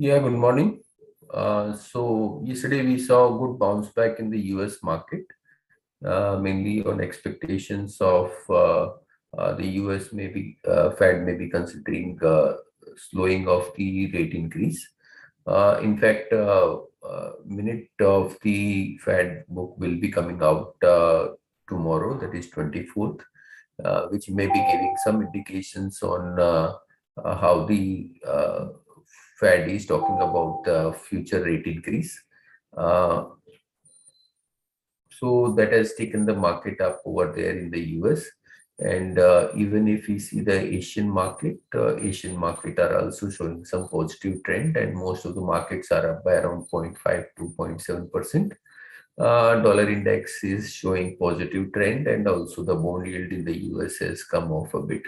Yeah, good morning. So yesterday we saw a good bounce back in the US market, mainly on expectations of the US maybe Fed may be considering slowing of the rate increase. In fact, minute of the Fed book will be coming out tomorrow, that is 24th, which may be giving some indications on how the Fed is talking about the future rate increase. Uh, so that has taken the market up over there in the US. And even if we see the Asian market are also showing some positive trend, and most of the markets are up by around 0.5 to 0.7%. Dollar index is showing positive trend, and also the bond yield in the US has come off a bit.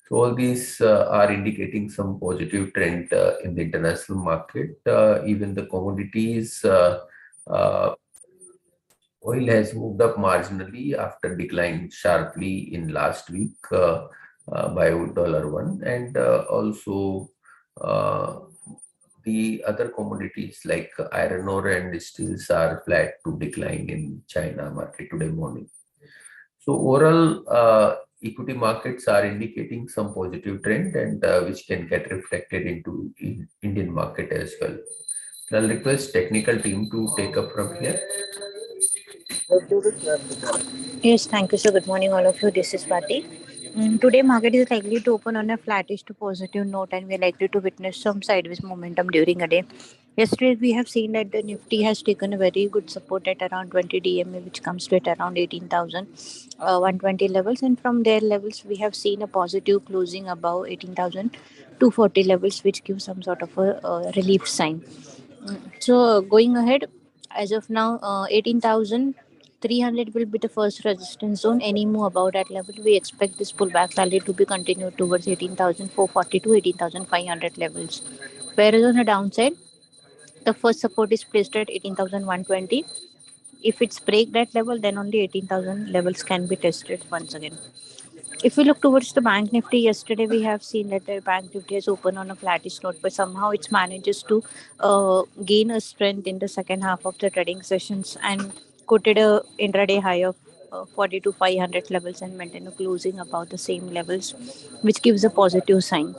So all these are indicating some positive trend in the international market. Even the commodities, uh, oil has moved up marginally after declining sharply in last week by $1, and also uh, the other commodities like iron ore and steels are flat to decline in China market today morning. So overall, equity markets are indicating some positive trend, and which can get reflected into Indian market as well. I'll request technical team to take up from here. Yes, thank you. So, good morning, all of you. This is Swati. Today, market is likely to open on a flattish to positive note, and we are likely to witness some sideways momentum during a day. Yesterday, we have seen that the Nifty has taken a very good support at around 20 DMA, which comes to at around 18,120 levels, and from their levels, we have seen a positive closing above 18,240 levels, which gives some sort of a relief sign. So, going ahead, as of now, 18,300 will be the first resistance zone. Any move above that level, we expect this pullback rally to be continued towards 18,440 to 18,500 levels. Whereas on the downside, the first support is placed at 18,120. If it's break that level, then only 18,000 levels can be tested once again. If we look towards the bank nifty, yesterday we have seen that the bank nifty has opened on a flattish note, but somehow it manages to gain a strength in the second half of the trading sessions and quoted a intraday high of 40 to 500 levels and maintain a closing about the same levels, which gives a positive sign.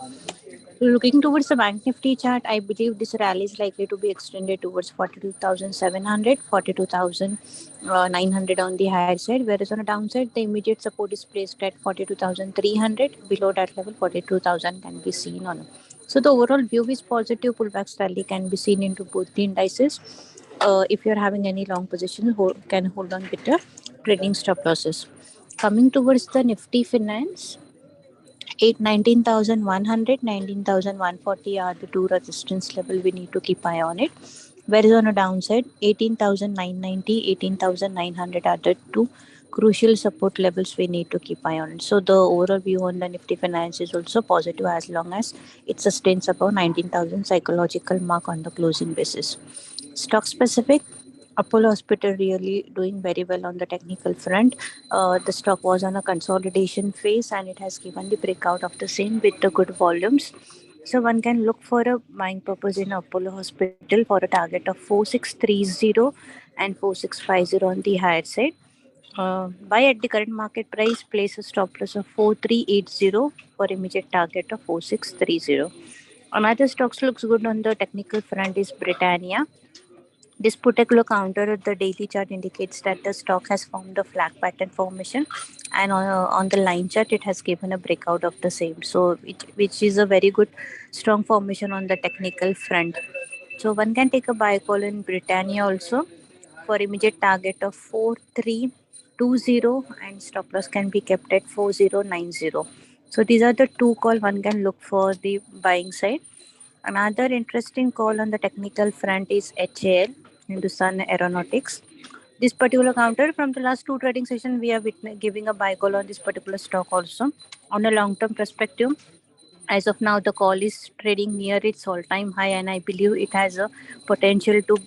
Looking towards the Bank Nifty chart, I believe this rally is likely to be extended towards 42,700, 42,900 on the higher side, whereas on the downside, the immediate support is placed at 42,300. Below that level, 42,000 can be seen on. So the overall view is positive. Pullback rally can be seen into both the indices. If you're having any long position, can hold on with the trading stop losses. Coming towards the Nifty Finance, 19,100, 19,140 are the two resistance level we need to keep eye on it. Whereas on a downside, 18,990, 18,900 are the two crucial support levels we need to keep eye on it. So the overall view on the Nifty Finance is also positive as long as it sustains above 19,000 psychological mark on the closing basis. Stock specific, Apollo Hospital really doing very well on the technical front. The stock was on a consolidation phase and it has given the breakout of the same with the good volumes. So one can look for a buying purpose in Apollo Hospital for a target of 4630 and 4650 on the higher side. Buy at the current market price, place a stop loss of 4380 for immediate target of 4630. Another stocks looks good on the technical front is Britannia. This particular counter at the daily chart indicates that the stock has formed a flag pattern formation, and on the line chart, it has given a breakout of the same. So, which is a very good, strong formation on the technical front. So, one can take a buy call in Britannia also for immediate target of 4320, and stop loss can be kept at 4090. So, these are the two call one can look for the buying side. Another interesting call on the technical front is HAL, Hindustan Aeronautics. This particular counter from the last two trading sessions, we are giving a buy call on this particular stock also. On a long term perspective, as of now, the call is trading near its all time high, and I believe it has a potential to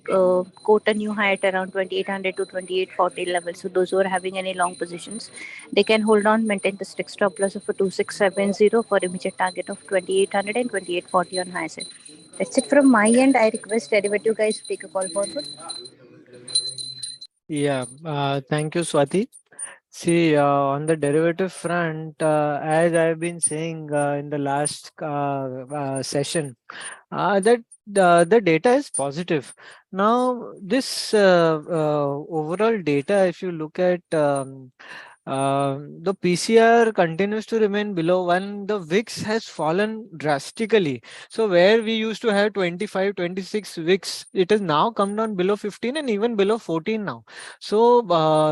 quote a new high at around 2800 to 2840 level. So, those who are having any long positions, they can hold on, maintain the stop loss of a 2670 for immediate target of 2800 and 2840 on high side. That's it from my end. I request derivative guys to take a call forward. Yeah, thank you, Swati. See, on the derivative front, as I've been saying in the last session, that the data is positive. Now, this overall data, if you look at the PCR continues to remain below 1. The VIX has fallen drastically. So where we used to have 25, 26 VIX, it has now come down below 15 and even below 14 now. So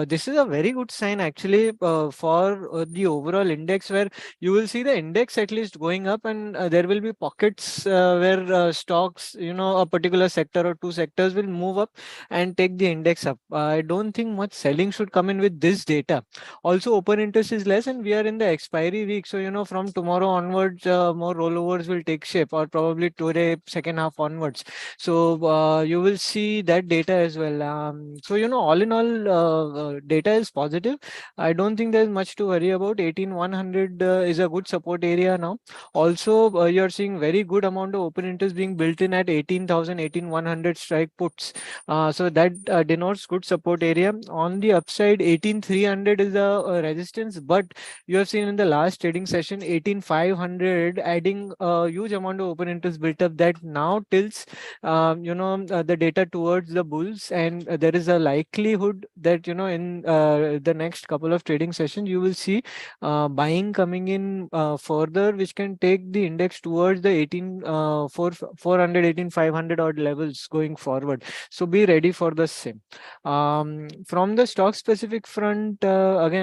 this is a very good sign actually for the overall index, where you will see the index at least going up, and there will be pockets where stocks, a particular sector or two sectors will move up and take the index up. I don't think much selling should come in with this data. Also, open interest is less and we are in the expiry week. So, from tomorrow onwards, more rollovers will take shape, or probably today, second half onwards. So you will see that data as well. So, all in all, data is positive. I don't think there's much to worry about. 18,100 is a good support area now. Also, you're seeing very good amount of open interest being built in at 18,000, 18,100 strike puts. So that denotes good support area. On the upside, 18,300 is a resistance, but you have seen in the last trading session 18,500 adding a huge amount of open interest built up, that now tilts the data towards the bulls, and there is a likelihood that in the next couple of trading sessions you will see buying coming in further, which can take the index towards the 18,400, 18,500 odd levels going forward. So be ready for the same. From the stock specific front, again,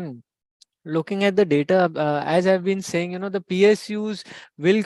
looking at the data, as I've been saying, the PSUs will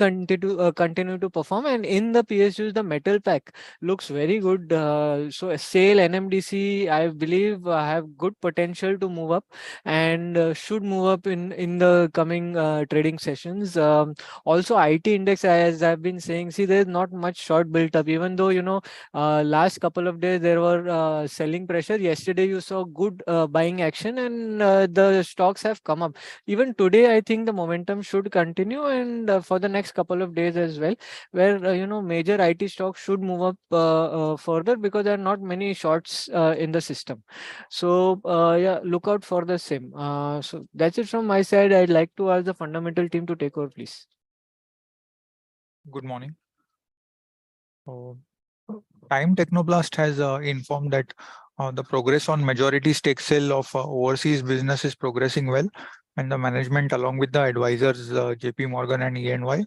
continue to perform, and in the PSUs, the metal pack looks very good. So SAIL, NMDC, I believe have good potential to move up, and should move up in the coming trading sessions. Also, IT index, as I've been saying, see, there's not much short built up, even though last couple of days there were selling pressure. Yesterday you saw good buying action, and the stocks have come up. Even today, I think the momentum should continue, and for the next couple of days as well, where major IT stocks should move up further, because there are not many shorts in the system. So yeah, look out for the same. So that's it from my side. I'd like to ask the fundamental team to take over, please. Good morning. Time Technoplast has informed that the progress on majority stake sale of overseas business is progressing well, and the management, along with the advisors JP Morgan and EY,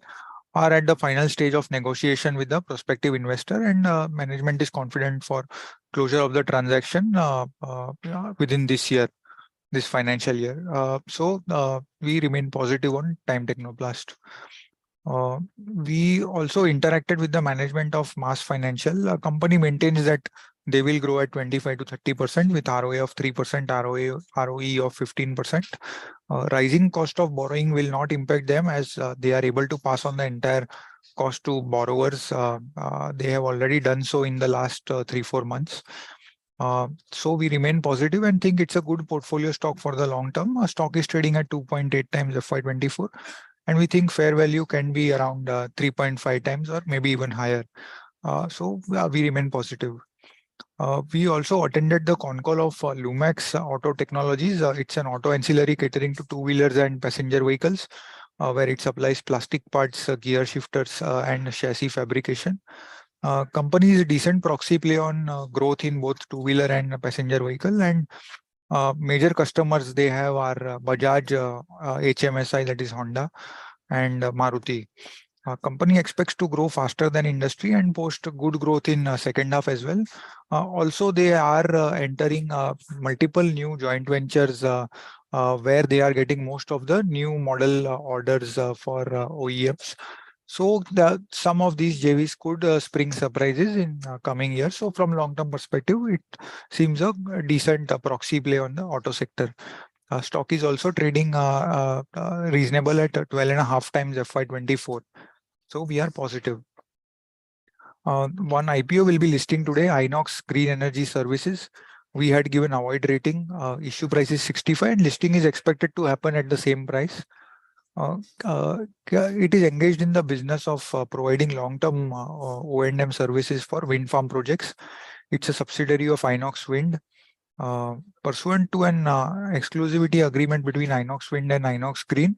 are at the final stage of negotiation with the prospective investor, and management is confident for closure of the transaction within this year, this financial year. So we remain positive on Time Technoplast. We also interacted with the management of Mass Financial. A company maintains that they will grow at 25 to 30% with ROA of 3%, ROE of 15%. Rising cost of borrowing will not impact them, as they are able to pass on the entire cost to borrowers. They have already done so in the last 3-4 months. So we remain positive and think it's a good portfolio stock for the long term. Our stock is trading at 2.8 times FY24. And we think fair value can be around 3.5 times or maybe even higher. So we remain positive. We also attended the con call of Lumax Auto Technologies. It's an auto ancillary catering to two-wheelers and passenger vehicles, where it supplies plastic parts, gear shifters, and chassis fabrication. Company is a decent proxy play on growth in both two-wheeler and passenger vehicle, and major customers they have are Bajaj, HMSI, that is Honda, and Maruti. Company expects to grow faster than industry and post good growth in second half as well. Also, they are entering multiple new joint ventures where they are getting most of the new model orders for OEMs. So some of these JVs could spring surprises in coming years. So from long-term perspective, it seems a decent proxy play on the auto sector. Stock is also trading reasonable at 12.5 times FY24. So we are positive. One IPO will be listing today, Inox Green Energy Services. We had given avoid rating. Issue price is 65 and listing is expected to happen at the same price. It is engaged in the business of providing long-term O&M services for wind farm projects. It's a subsidiary of Inox Wind. Pursuant to an exclusivity agreement between Inox Wind and Inox Green,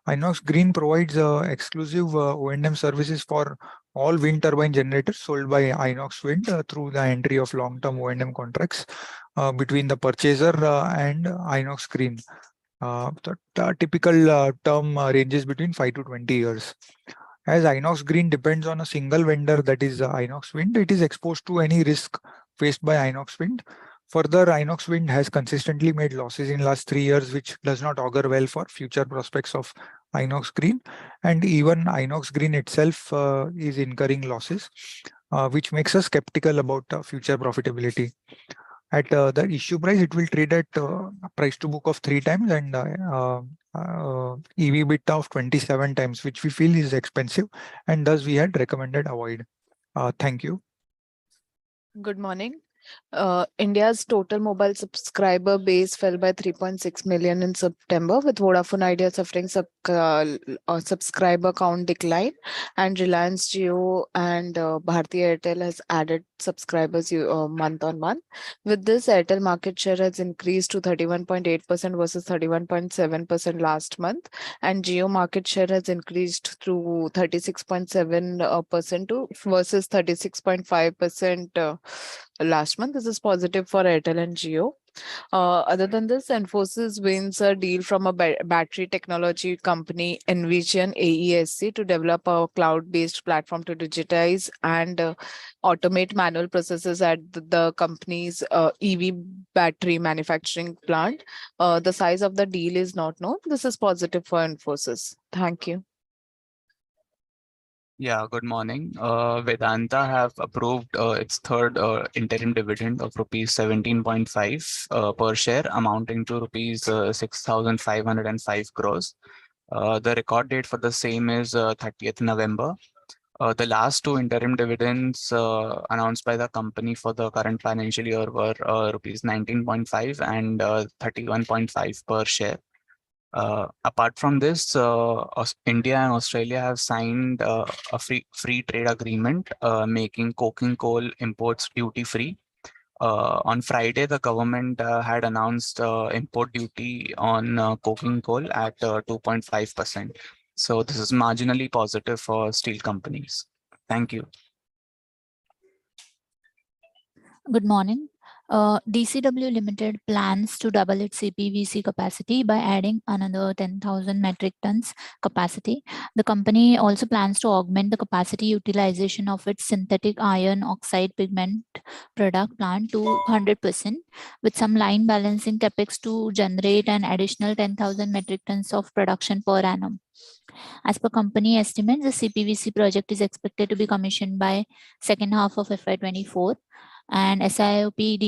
Inox Green provides exclusive O&M services for all wind turbine generators sold by Inox Wind through the entry of long-term O&M contracts between the purchaser and Inox Green. The typical term ranges between 5 to 20 years. As Inox Green depends on a single vendor, that is Inox Wind, it is exposed to any risk faced by Inox Wind. Further, Inox Wind has consistently made losses in last 3 years, which does not augur well for future prospects of Inox Green. And even Inox Green itself is incurring losses, which makes us skeptical about future profitability. At the issue price, it will trade at price to book of 3 times and EV beta of 27 times, which we feel is expensive, and thus we had recommended avoid. Thank you. Good morning. India's total mobile subscriber base fell by 3.6 million in September, with Vodafone Idea suffering subscriber count decline, and Reliance Jio and Bharti Airtel has added subscribers month on month. With this, Airtel market share has increased to 31.8% versus 31.7% last month, and Jio market share has increased to 36.7% to versus 36.5% last month. This is positive for Airtel and Jio. Other than this, Infosys wins a deal from a battery technology company, Envision AESC, to develop a cloud-based platform to digitize and automate manual processes at the company's EV battery manufacturing plant. The size of the deal is not known. This is positive for Infosys. Thank you. Yeah, good morning. Vedanta have approved its third interim dividend of rupees 17.5 per share, amounting to rupees 6,505 crores. The record date for the same is 30th November. The last 2 interim dividends announced by the company for the current financial year were rupees 19.5 and 31.5 per share. Apart from this, India and Australia have signed a free trade agreement making coking coal imports duty-free. On Friday, the government had announced import duty on coking coal at 2.5%. So this is marginally positive for steel companies. Thank you. Good morning. DCW Limited plans to double its CPVC capacity by adding another 10,000 metric tons capacity. The company also plans to augment the capacity utilization of its synthetic iron oxide pigment product plant to 100%, with some line balancing capex to generate an additional 10,000 metric tons of production per annum. As per company estimates, the CPVC project is expected to be commissioned by second half of FY24, and SIOP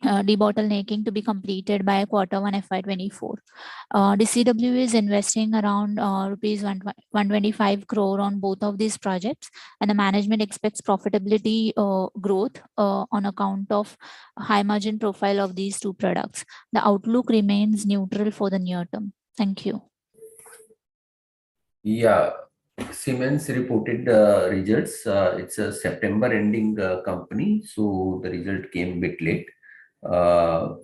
debottlenecking to be completed by Q1 FY24. DCW is investing around rupees 125 crore on both of these projects, and the management expects profitability growth on account of high margin profile of these 2 products. The outlook remains neutral for the near term. Thank you. Yeah, Siemens reported results. It's a September ending company, so the result came a bit late. The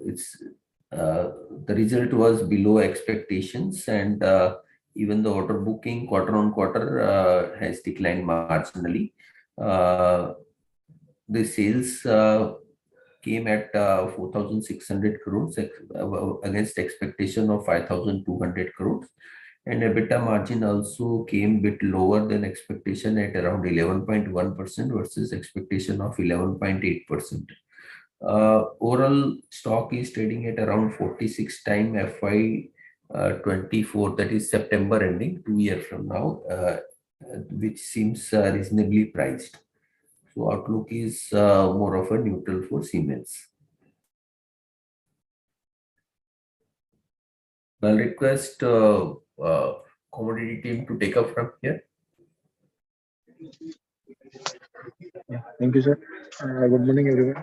result was below expectations, and even the order booking quarter on quarter has declined marginally. The sales came at 4,600 crores against expectation of 5,200 crores. And EBITDA margin also came a bit lower than expectation at around 11.1% versus expectation of 11.8%. Overall stock is trading at around 46 time FY24, that is September ending, 2 years from now, which seems reasonably priced. So outlook is more of a neutral for Siemens. I'll request commodity team to take up from here. Yeah, thank you, sir. Good morning, everyone.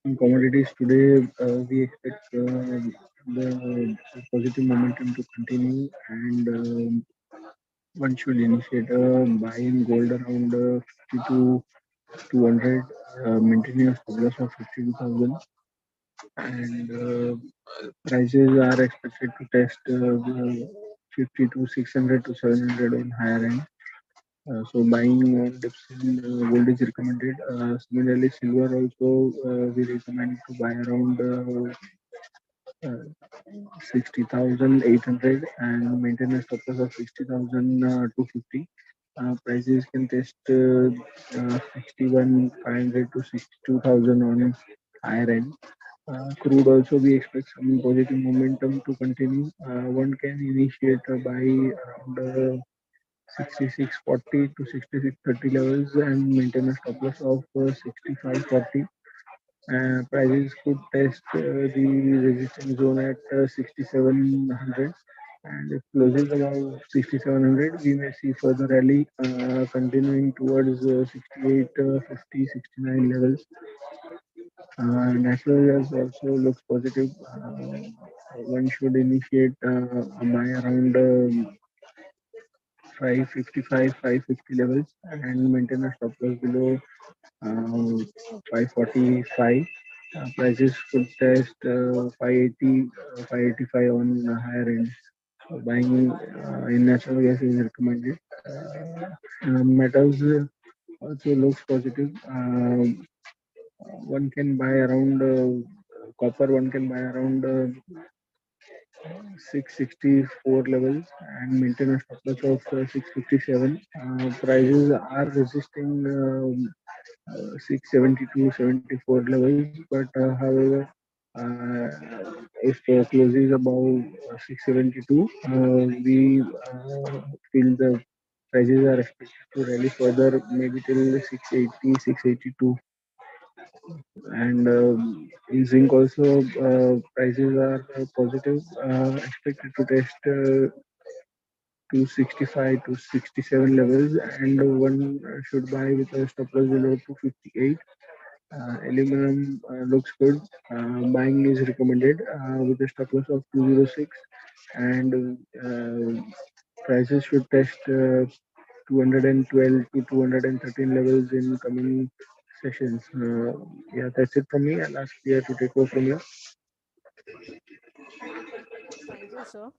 On commodities today, we expect the positive momentum to continue, and one should initiate a buy in gold around 52 200, maintaining a stop loss of 52,000, and prices are expected to test 52 600 to 700 on higher end. So buying on dips in gold is recommended. Similarly, silver also we recommend to buy around 60,800 and maintain a stop loss of 60,250. Prices can test 61,500 to 62,000 on higher end. Crude also we expect some positive momentum to continue. One can initiate a buy around 66.40 to 66.30 levels and maintain a stop loss of 65.40. Prices could test the resistance zone at 6,700, and if closes above 6,700, we may see further rally continuing towards 68, 50, 69 levels. Natural gas also looks positive. One should initiate a buy around 555, 550 levels and maintain a stop loss below 545. Prices could test 580, 585 on the higher end. Buying in natural gas is recommended. Metals also looks positive. One can buy around copper. One can buy around 664 levels and maintain a stop loss of 657. Prices are resisting 672, 74 levels, but however, if closes above 672, we feel the prices are expected to rally further, maybe till 680, 682. And in zinc also, prices are positive, expected to test 265 to 67 levels, and one should buy with a stop loss below 258. Aluminum looks good. Buying is recommended with a stop loss of 206, and prices should test 212 to 213 levels in coming sessions. Yeah, that's it from me. I'll ask Priya to take over from here. Thank you, sir.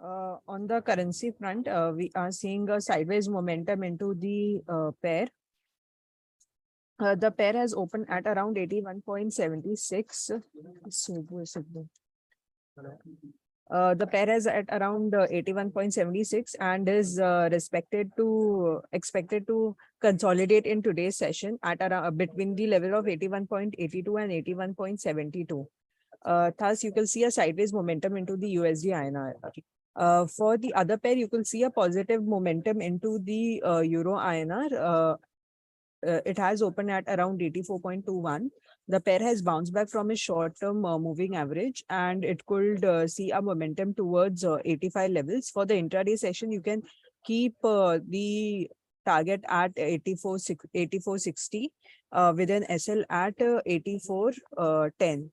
On the currency front, we are seeing a sideways momentum into the pair. The pair has opened at around 81.76. The pair is at around 81.76 and is expected to consolidate in today's session at around between the level of 81.82 and 81.72. Thus, you can see a sideways momentum into the USD INR. For the other pair, you can see a positive momentum into the Euro INR. It has opened at around 84.21. The pair has bounced back from a short-term moving average, and it could see a momentum towards 85 levels. For the intraday session, you can keep the target at 84.60 with an SL at 84.10.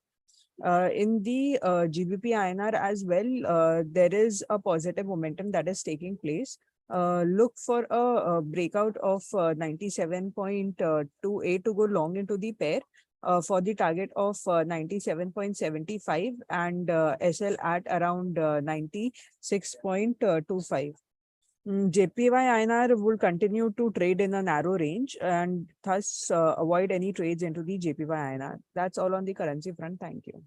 In the GBP INR as well, there is a positive momentum that is taking place. Look for a breakout of 97.28 to go long into the pair for the target of 97.75 and SL at around 96.25. JPY INR will continue to trade in a narrow range and thus avoid any trades into the JPY INR. That's all on the currency front. Thank you.